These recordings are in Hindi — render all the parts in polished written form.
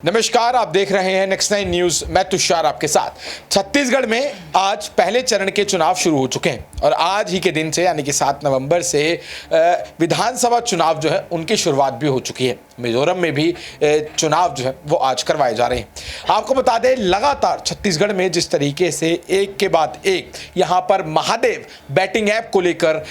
नमस्कार, आप देख रहे हैं नेक्स्ट 9 न्यूज। मैं तुषार आपके साथ। छत्तीसगढ़ में आज पहले चरण के चुनाव शुरू हो चुके हैं और आज ही के दिन से यानी कि 7 नवंबर से विधानसभा चुनाव जो है उनकी शुरुआत भी हो चुकी है। मिजोरम में भी चुनाव जो है वो आज करवाए जा रहे हैं। आपको बता दें, लगातार छत्तीसगढ़ में जिस तरीके से एक के बाद एक यहाँ पर महादेव बैटिंग ऐप को लेकर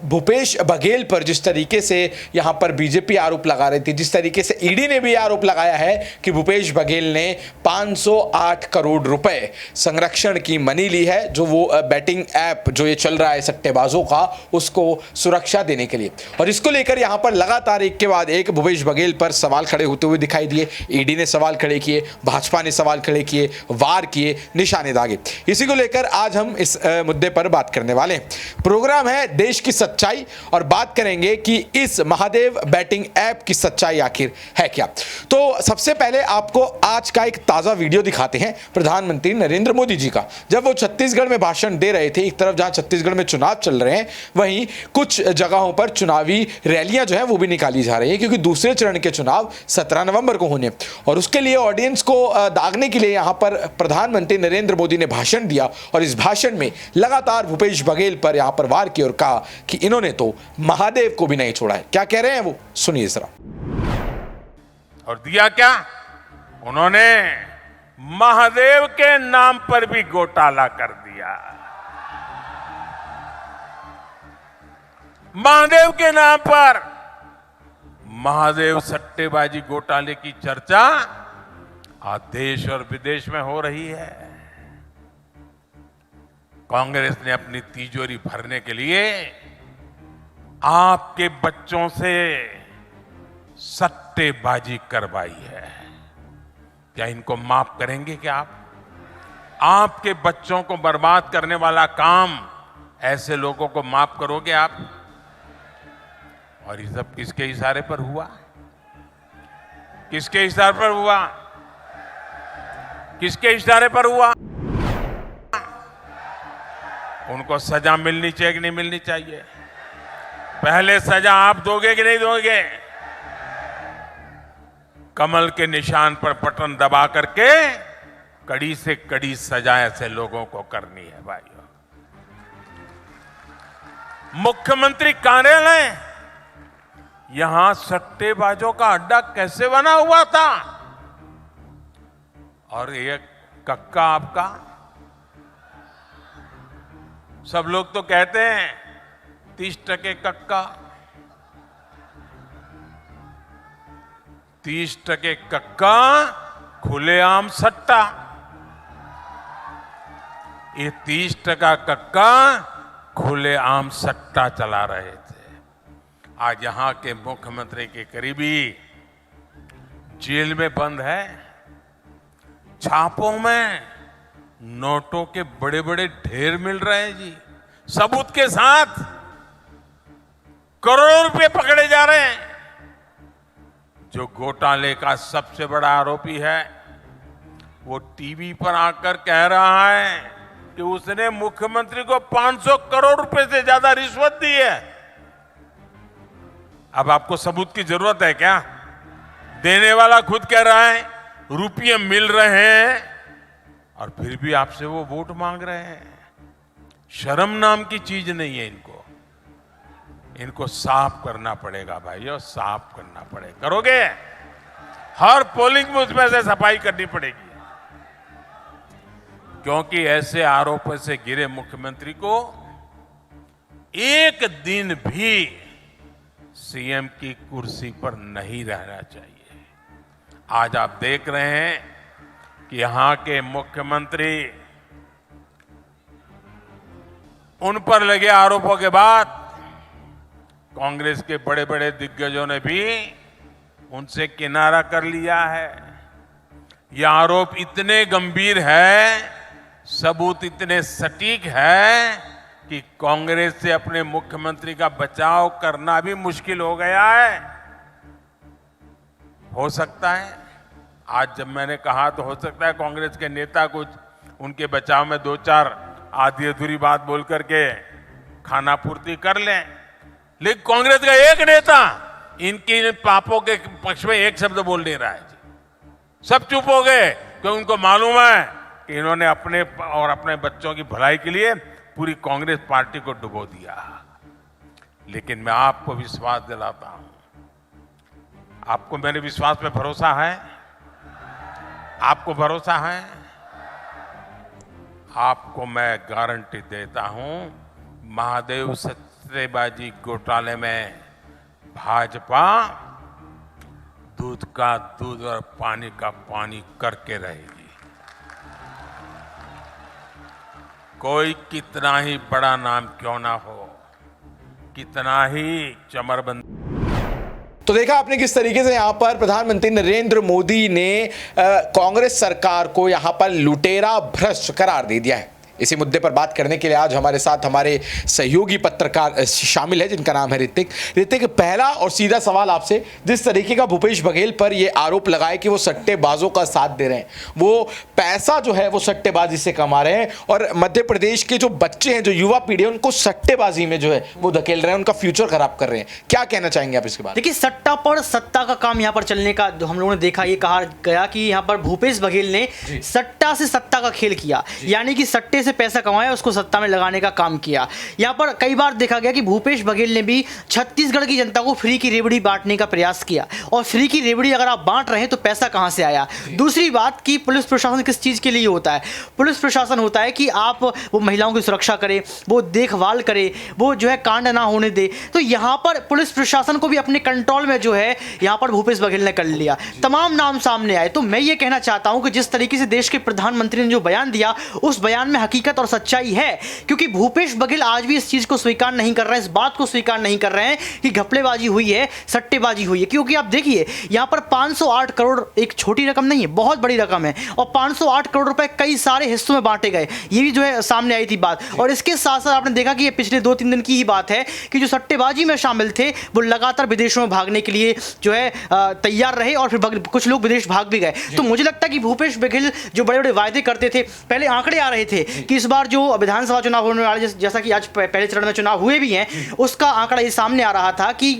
भूपेश बघेल पर जिस तरीके से यहाँ पर बीजेपी आरोप लगा रही थी, जिस तरीके से ईडी ने भी आरोप लगाया है कि भूपेश बघेल ने 508 करोड़ रुपए संरक्षण की मनी ली है, जो वो बैटिंग ऐप जो ये चल रहा है सट्टेबाजों का, उसको सुरक्षा देने के लिए। और इसको लेकर यहाँ पर लगातार एक के बाद एक भूपेश बघेल पर सवाल खड़े होते हुए दिखाई दिए। ईडी ने सवाल खड़े किए, भाजपा ने सवाल खड़े किए, वार किए, निशाने दागे। इसी को लेकर आज हम इस मुद्दे पर बात करने वाले हैं। प्रोग्राम है देश की सच्चाई और बात करेंगे कि इस महादेव बैटिंग ऐप की सच्चाई आखिर है क्या। तो सबसे पहले आपको आज का एक ताजा वीडियो दिखाते हैं प्रधानमंत्री नरेंद्र मोदी जी का, जब वो छत्तीसगढ़ में भाषण दे रहे थे। एक तरफ जहां छत्तीसगढ़ में चुनाव चल रहे हैं, वहीं कुछ जगहों पर चुनावी रैलियां जो है वो भी निकाली जा रही है, क्योंकि दूसरे चरण के चुनाव 17 नवंबर को होने और उसके लिए ऑडियंस को दागने के लिए यहां पर प्रधानमंत्री नरेंद्र मोदी ने भाषण दिया और इस भाषण में लगातार भूपेश बघेल पर यहां पर वार किया और कहा कि इन्होंने तो महादेव को भी नहीं छोड़ा है। क्या कह रहे हैं वो सुनिए जरा। और दिया क्या उन्होंने? महादेव के नाम पर भी घोटाला कर दिया। महादेव के नाम पर महादेव सट्टेबाजी घोटाले की चर्चा आज देश और विदेश में हो रही है। कांग्रेस ने अपनी तिजोरी भरने के लिए आपके बच्चों से सट्टेबाजी करवाई है। क्या इनको माफ करेंगे क्या आप? आपके बच्चों को बर्बाद करने वाला काम ऐसे लोगों को माफ करोगे आप? और ये सब किसके इशारे पर हुआ? किसके इशारे पर हुआ? किसके इशारे पर हुआ? उनको सजा मिलनी चाहिए कि नहीं मिलनी चाहिए? पहले सजा आप दोगे कि नहीं दोगे? कमल के निशान पर बटन दबा करके कड़ी से कड़ी सजा ऐसे लोगों को करनी है भाइयों। मुख्यमंत्री कार्यालय यहां सट्टेबाजों का अड्डा कैसे बना हुआ था? और ये कक्का आपका, सब लोग तो कहते हैं 30% कक्का, 30% कक्का, खुलेआम सट्टा। ये 30% कक्का खुलेआम सट्टा चला रहे थे। आज यहां के मुख्यमंत्री के करीबी जेल में बंद है। छापों में नोटों के बड़े बड़े ढेर मिल रहे हैं जी, सबूत के साथ करोड़ों रुपए पकड़े जा रहे हैं। जो घोटाले का सबसे बड़ा आरोपी है वो टीवी पर आकर कह रहा है कि उसने मुख्यमंत्री को 500 करोड़ रुपए से ज्यादा रिश्वत दी है। अब आपको सबूत की जरूरत है क्या? देने वाला खुद कह रहा है रुपये मिल रहे हैं और फिर भी आपसे वो वोट मांग रहे हैं। शर्म नाम की चीज नहीं है इनको। इनको साफ करना पड़ेगा भाइयों, साफ करना पड़ेगा। करोगे? हर पोलिंग बूथ में से सफाई करनी पड़ेगी, क्योंकि ऐसे आरोपों से घिरे मुख्यमंत्री को एक दिन भी सीएम की कुर्सी पर नहीं रहना चाहिए। आज आप देख रहे हैं कि यहां के मुख्यमंत्री, उन पर लगे आरोपों के बाद कांग्रेस के बड़े बड़े दिग्गजों ने भी उनसे किनारा कर लिया है। यह आरोप इतने गंभीर है, सबूत इतने सटीक है कि कांग्रेस से अपने मुख्यमंत्री का बचाव करना भी मुश्किल हो गया है। हो सकता है आज जब मैंने कहा तो हो सकता है कांग्रेस के नेता कुछ उनके बचाव में 2-4 आधी अधूरी बात बोल करके खाना पूर्ति कर लें, लेकिन कांग्रेस का एक नेता इनकी पापों के पक्ष में एक शब्द बोल नहीं रहा है जी। सब चुप हो गए क्योंकि उनको मालूम है कि इन्होंने अपने और अपने बच्चों की भलाई के लिए पूरी कांग्रेस पार्टी को डुबो दिया। लेकिन मैं आपको विश्वास दिलाता हूं, आपको मेरे विश्वास पे भरोसा है? आपको भरोसा है? आपको मैं गारंटी देता हूं, महादेव सट्टेबाजी घोटाले में भाजपा दूध का दूध और पानी का पानी करके रहेगी। कोई कितना ही बड़ा नाम क्यों ना हो, कितना ही चमरबंद। तो देखा आपने किस तरीके से यहां पर प्रधानमंत्री नरेंद्र मोदी ने कांग्रेस सरकार को यहां पर लुटेरा भ्रष्ट करार दे दिया है। इसी मुद्दे पर बात करने के लिए आज हमारे साथ हमारे सहयोगी पत्रकार शामिल है, जिनका नाम है ऋतिक। ऋतिक, पहला और सीधा सवाल आपसे, जिस तरीके का भूपेश बघेल पर यह आरोप लगाए कि वो सट्टेबाजों का साथ दे रहे हैं, वो पैसा जो है वो सट्टेबाजी से कमा रहे हैं और मध्य प्रदेश के जो बच्चे हैं, जो युवा पीढ़ी है, उनको सट्टेबाजी में जो है वो धकेल रहे हैं, उनका फ्यूचर खराब कर रहे हैं। क्या कहना चाहेंगे आप इसके बारे में? देखिए, सट्टा पर सत्ता का काम यहाँ पर चलने का हम लोगों ने देखा, ये कहा गया कि यहाँ पर भूपेश बघेल ने सट्टा से सत्ता का खेल किया, यानी कि सट्टे से पैसा कमाया, उसको सत्ता में लगाने का काम किया। यहाँ पर कई बार देखा गया कि भूपेश बघेल ने भी छत्तीसगढ़ की जनता को फ्री की रेवड़ी बांटने का प्रयास किया, और फ्री की रेवड़ी अगर आप बांट रहे हैं तो पैसा कहां से आया। दूसरी बात कि पुलिस प्रशासन किस चीज के लिए होता है? पुलिस प्रशासन होता है कि आप वो महिलाओं की सुरक्षा करे, वो देखभाल करे, वो जो है कांड ना होने दे। तो यहाँ पर पुलिस प्रशासन को भी अपने कंट्रोल में जो है यहाँ पर भूपेश बघेल ने कर लिया, तमाम नाम सामने आए। तो मैं ये कहना चाहता हूं कि जिस तरीके से देश के प्रधानमंत्री ने जो बयान दिया, उस बयान में हकीकत और सच्चाई है, क्योंकि भूपेश बघेल आज भी इस चीज को स्वीकार नहीं कर रहे हैं, इस बात को स्वीकार नहीं कर रहे हैं कि घपलेबाजी हुई है, सट्टेबाजी हुई है। क्योंकि आप देखिए, यहां पर 508 करोड़ एक छोटी रकम नहीं है, बहुत बड़ी रकम है, और 508 करोड़ रुपए कई सारे हिस्सों में बांटे गए, ये भी जो है सामने आई थी बात। और इसके साथ साथ आपने देखा कि ये पिछले 2-3 दिन की ही बात है कि जो सट्टेबाजी में शामिल थे वो लगातार विदेशों में भागने के लिए जो है तैयार रहे, और फिर कुछ लोग विदेश भाग भी गए। तो मुझे लगता है कि भूपेश बघेल जो बड़े बड़े वायदे करते थे, पहले आंकड़े आ रहे थे कि इस बार जो विधानसभा चुनाव होने वाले, जैसा कि आज पहले चरण में चुनाव हुए भी हैं, उसका आंकड़ा ये सामने आ रहा था कि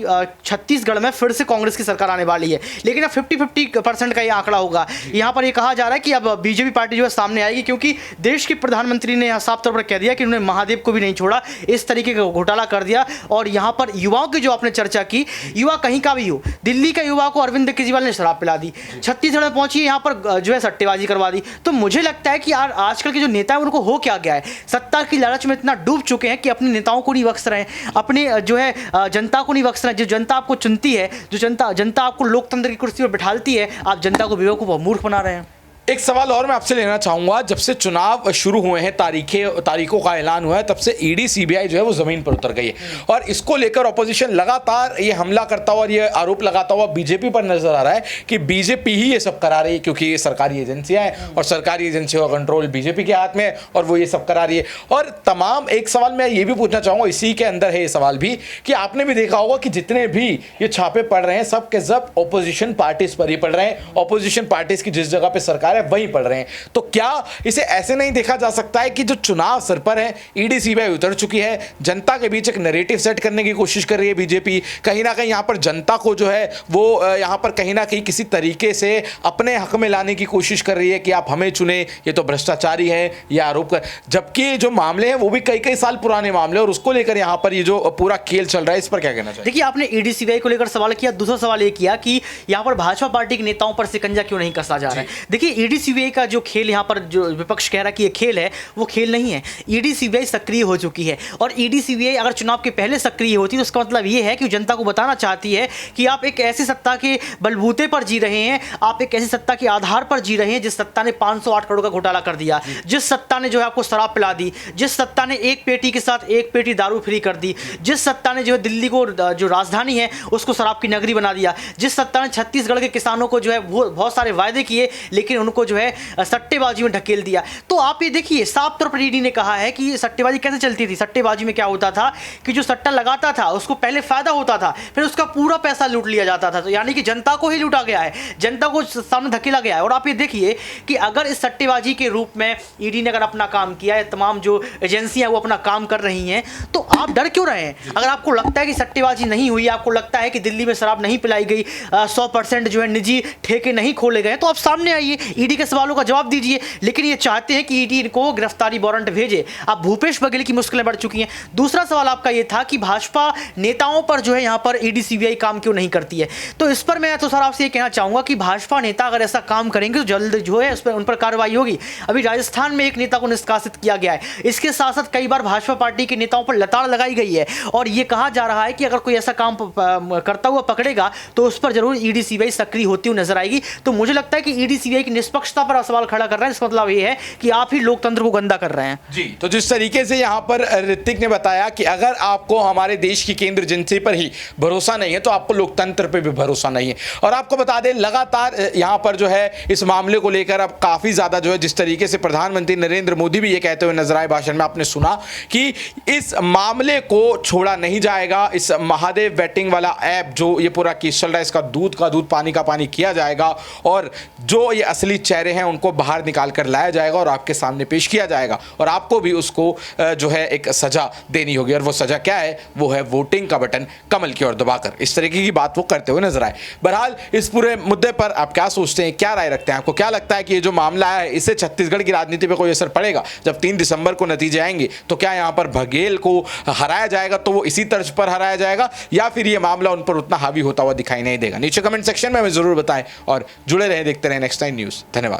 छत्तीसगढ़ में फिर से कांग्रेस की सरकार आने वाली है। लेकिन अब 50-50% का ये आंकड़ा होगा। यहाँ पर ये कहा जा रहा है कि अब बीजेपी पार्टी जो है सामने आएगी, क्योंकि देश के प्रधानमंत्री ने साफ तौर पर कह दिया कि उन्होंने महादेव को भी नहीं छोड़ा, इस तरीके का घोटाला कर दिया। और यहाँ पर युवाओं की जो आपने चर्चा की, युवा कहीं का भी हो, दिल्ली का युवा को अरविंद केजरीवाल ने शराब पिला दी, छत्तीसगढ़ में पहुंची, यहाँ पर जो है सट्टेबाजी करवा दी। तो मुझे लगता है कि यार आजकल के जो नेता है उनको हो क्या गया है, सत्ता की लालच में इतना डूब चुके हैं कि अपने नेताओं को नहीं बख्श रहे हैं, अपने जो है जनता को नहीं बख्श रहे हैं। जो जनता आपको चुनती है, जो जनता आपको लोकतंत्र की कुर्सी पर बिठाती है, आप जनता को बेवकूफ और मूर्ख बना रहे हैं। एक सवाल और मैं आपसे लेना चाहूंगा, जब से चुनाव शुरू हुए हैं, तारीखों का ऐलान हुआ है, तब से ईडी सीबीआई जो है वो जमीन पर उतर गई है, और इसको लेकर ऑपोजिशन लगातार ये हमला करता हुआ और ये आरोप लगाता हुआ बीजेपी पर नजर आ रहा है कि बीजेपी ही ये सब करा रही है, क्योंकि ये सरकारी एजेंसियां हैं और सरकारी एजेंसियों का कंट्रोल बीजेपी के हाथ में है और वो ये सब करा रही है। और तमाम, एक सवाल मैं ये भी पूछना चाहूंगा, इसी के अंदर है ये सवाल भी, कि आपने भी देखा होगा कि जितने भी ये छापे पड़ रहे हैं, सब के सब ऑपोजिशन पार्टीज पर ही पड़ रहे हैं, ऑपोजिशन पार्टीज की जिस जगह पर सरकार वहीं पड़ रहे हैं। तो क्या इसे ऐसे नहीं देखा जा सकता है कि जो चुनाव सर पर है, ईडी सीबीआई उतर चुकी है, जनता के बीच एक नैरेटिव सेट करने की कोशिश कर रही है बीजेपी, कहीं ना कहीं यहां पर जनता को जो है वो यहां पर कहीं ना कहीं किसी तरीके से अपने हक में लाने की कोशिश कर रही है कि आप हमें चुने, ये तो भ्रष्टाचारी है, ये आरोप कर, जबकि जो मामले हैं वो भी कई कई साल पुराने मामले, और उसको लेकर यहां पर ये जो पूरा खेल चल रहा है, इस पर क्या कहना चाहिए? देखिए, आपने ईडी सीबीआई को लेकर सवाल किया, दूसरा सवाल ये किया कि यहां पर भाजपा पार्टी के नेताओं पर शिकंजा क्यों नहीं कसा जा रहा है। देखिए, ईडी सीबीआई का जो खेल यहां पर जो विपक्ष कह रहा है कि ये खेल है, वो खेल नहीं है। ईडी सीबीआई सक्रिय हो चुकी है, और ईडी सीबीआई अगर चुनाव के पहले सक्रिय होती तो उसका मतलब ये है कि जनता को बताना चाहती है कि आप एक ऐसी सत्ता के बलबूते पर जी रहे हैं, आप एक ऐसी सत्ता के आधार पर जी रहे हैं जिस सत्ता ने 508 करोड़ का घोटाला कर दिया, जिस सत्ता ने जो है आपको शराब पिला दी, जिस सत्ता ने एक पेटी के साथ एक पेटी दारू फ्री कर दी, जिस सत्ता ने जो है दिल्ली को जो राजधानी है उसको शराब की नगरी बना दिया, जिस सत्ता ने छत्तीसगढ़ के किसानों को जो है बहुत सारे वायदे किए लेकिन उनको को जो है सट्टेबाजी में ढकेल दिया। तो आप ये देखिए, साफ तौर पर ईडी ने कहा है कि सट्टेबाजी कैसे चलती थी। सट्टेबाजी में क्या होता था कि जो सट्टा लगाता था उसको पहले फायदा होता था, फिर उसका पूरा पैसा लूट लिया जाता था। तो यानी कि जनता को ही लूटा गया है, जनता को सामने धकेला गया है। और आप ये देखिए कि अगर इस सट्टेबाजी के रूप में ईडी ने अगर अपना काम किया है, तमाम जो एजेंसियां वो अपना काम कर रही हैं, तो आप डर क्यों रहे हैं? अगर आपको लगता है कि सट्टेबाजी नहीं हुई, आपको लगता है कि दिल्ली में शराब नहीं पिलाई गई, 100% जो है निजी ठेके नहीं खोले गए, तो आप सामने आइए, ईडी के सवालों का जवाब दीजिए। लेकिन ये चाहते हैं कि ईडी को गिरफ्तारी वारंट भेजे। अब भूपेश बघेल की मुश्किलें बढ़ चुकी हैं। दूसरा सवाल आपका ये था कि भाजपा नेताओं पर जो है यहाँ पर ईडी सीबीआई काम क्यों नहीं करती है। तो इस पर मैं तो सर आपसे ये कहना चाहूंगा कि भाजपा नेता अगर ऐसा काम करेंगे तो जल्द जो है उन पर कार्रवाई होगी। अभी राजस्थान में एक नेता को निष्कासित किया गया है। इसके साथ साथ कई बार भाजपा पार्टी के नेताओं पर लताड़ लगाई गई है और ये कहा जा रहा है कि अगर कोई ऐसा काम करता हुआ पकड़ेगा तो उस पर जरूर ईडी सीबीआई सक्रिय होती हुई नजर आएगी। तो मुझे लगता है कि ईडी सीबीआई की निष्पक्षता पर सवाल खड़ा कर रहे हैं। इसका मतलब ये है कि आप ही लोकतंत्र को गंदा कर रहे हैं। जी, तो जिस तरीके से यहाँ पर ऋतिक ने बताया कि अगर आपको हमारे देश की केंद्र एजेंसी पर ही भरोसा नहीं है तो आपको लोकतंत्र पर भी भरोसा नहीं है। और आपको बता दें, लगातार यहाँ पर जो है इस मामले को लेकर अब काफी ज्यादा जो है, जिस तरीके से प्रधानमंत्री नरेंद्र मोदी भी ये कहते हुए नजर आए भाषण में, आपने सुना कि इस मामले को छोड़ा नहीं जाएगा। इस महादेव बेटिंग वाला ऐप जो ये पूरा केस चल रहा है, इसका दूध का दूध पानी का पानी किया जाएगा और जो ये असली चेहरे हैं उनको बाहर निकाल कर लाया जाएगा और आपके सामने पेश किया जाएगा और आपको भी उसको जो है एक सजा देनी होगी। और वो सजा क्या है? वो है वोटिंग का बटन कमल की ओर दबाकर। इस तरीके की बात वो करते हुए नजर आए। बहरहाल इस पूरे मुद्दे पर आप क्या सोचते हैं, क्या राय रखते हैं? आपको क्या लगता है कि ये जो मामला है इससे छत्तीसगढ़ की राजनीति पर कोई असर पड़ेगा? जब 3 दिसंबर को नतीजे आएंगे तो क्या यहाँ पर बघेल को हराया जाएगा तो वो इसी तर्ज पर हराया जाएगा या फिर ये मामला उन पर उतना हावी होता हुआ दिखाई नहीं देगा? नीचे कमेंट सेक्शन में हमें जरूर बताएं और जुड़े रहें, देखते रहें नेक्स्ट 9 न्यूज़। धन्यवाद।